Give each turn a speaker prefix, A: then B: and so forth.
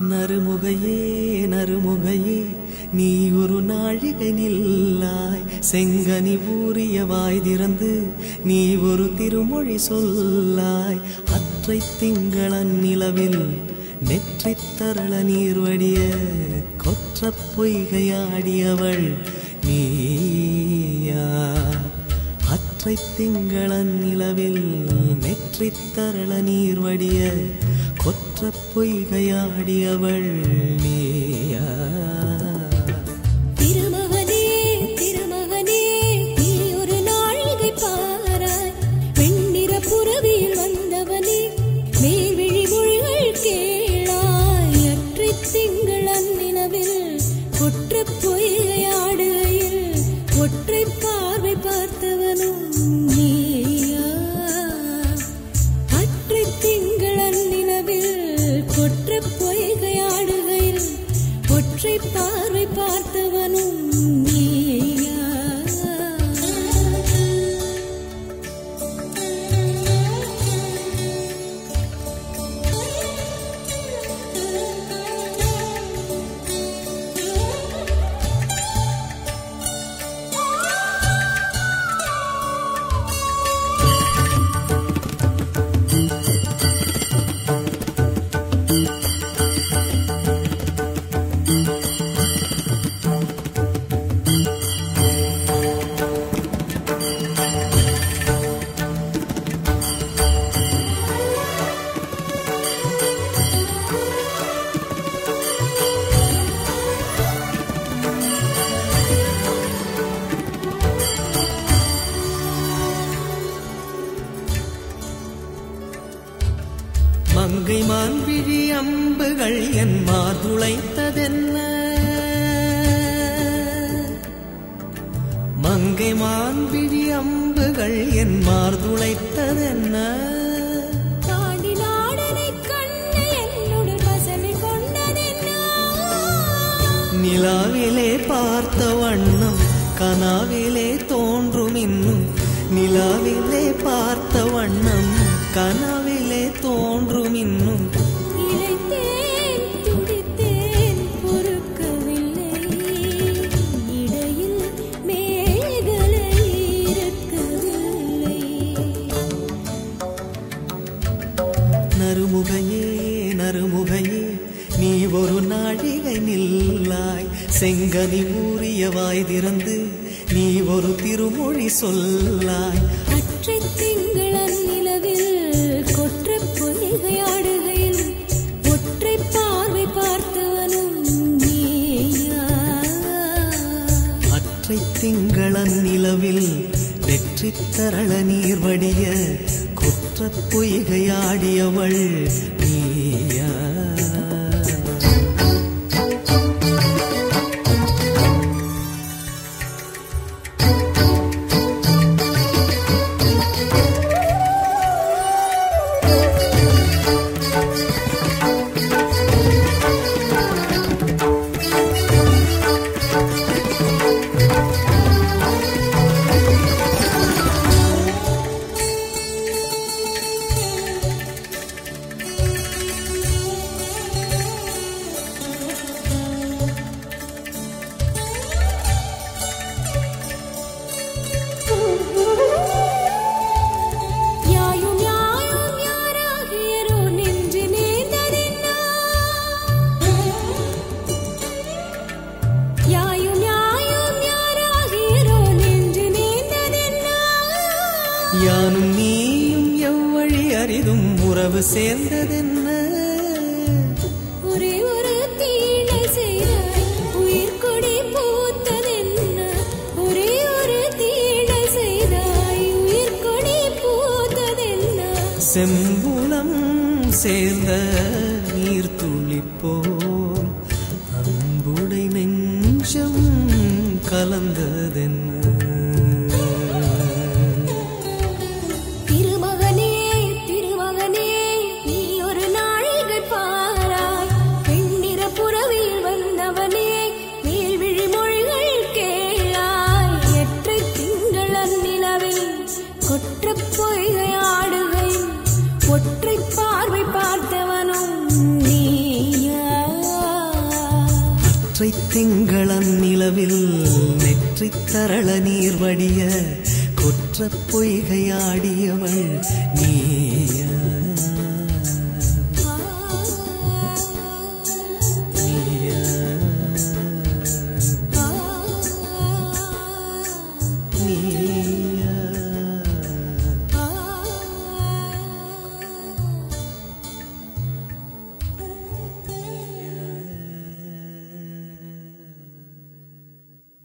A: நறுமுகையே நறுமுகையே நீ ஒரு நாழிகை நில்லாய், செங்கனி ஊறிய வாய் திறந்து நீ ஒரு திருமொழி சொல்லாய். அற்றை திங்களன் நிலவில் நெற்றித் தரள நீர் வடிய கொற்ற பொய்கையாடியவள் நீயா. அற்றை திங்களன் நிலவில் நெற்றித் தரள நீர் வடிய கொற்ற பொய்கையாடியவள் நீயா.
B: திருமகனே திருமகனே நீ ஒரு நாழிகை பாராய், வெண்ணிற புறவியில் வந்தவனே மேல்விழி மொழிகள் கேளாய். அற்றை திங்களன் நிலவில் கொற்ற பொய்கையாடுகையில் ஒற்றை பார்வை பார்த்தவனும் நீயா. அற்றை திங்களன் நிலவில் கொற்ற பொய்கையாடுகையில் ஒற்றை பார்வை பார்த்தவனும் நீயா.
A: மங்கை மான்விழி அம்புகள் என் மார்துளைத்ததென்ன, மங்கை மான்விழி அம்புகள் என் மார்துளைத்ததென்ன.
B: தாண்டி நாடனை கண்டு என்னுடன் வசனை கொண்டதென்ன.
A: நிலாவிலே பார்த்த வண்ணம் கனாவிலே தோன்றும் இன்னும், நிலாவிலே பார்த்த வண்ணம் கனாவிலே தோன்றும் இன்னும்.
B: இளைத்தேன் துடித்தேன் பொறுக்கவில்லை, இடையில் மேகலை இருக்கவில்லை.
A: நறுமுகையே நறுமுகையே நீ ஒரு நாழிகை நில்லாய், செங்கனி ஊறிய வாய் திறந்து நீ ஒரு திருமொழி சொல்லாய்.
B: அற்றை திங்களன் நிலவில் கொற்ற பொய்கையாடுகையில் ஒற்றை பார்வை பார்த்தவனும் நீயா.
A: அற்றை திங்களன் நிலவில் வெற்றித் தரள நீர் வடிய கொற்ற பொய்கையாடியவள் நீயா. யானும் நீயும் எவ்வழி அரிதும் உறவு சேர்ந்ததென்ன.
B: ஒரே ஒரு தீழை செய்தாய் உயிர் கொடி பூத்ததென்ன. ஒரே ஒரு தீழை செய்தாய் உயிர் கொடி பூத்ததென்ன.
A: செம்புலம் சேர்ந்த நீர் துளிப்போம் அன்புடை நெஞ்சம் கலந்ததென்ன.
B: ஒற்றை பார்வை பார்த்தவனும் நீயா.
A: ஒற்றை திங்களன் நிலவில் நெற்றித் தரள நீர் வடிய கொற்ற பொய்கையாடியவள் நீ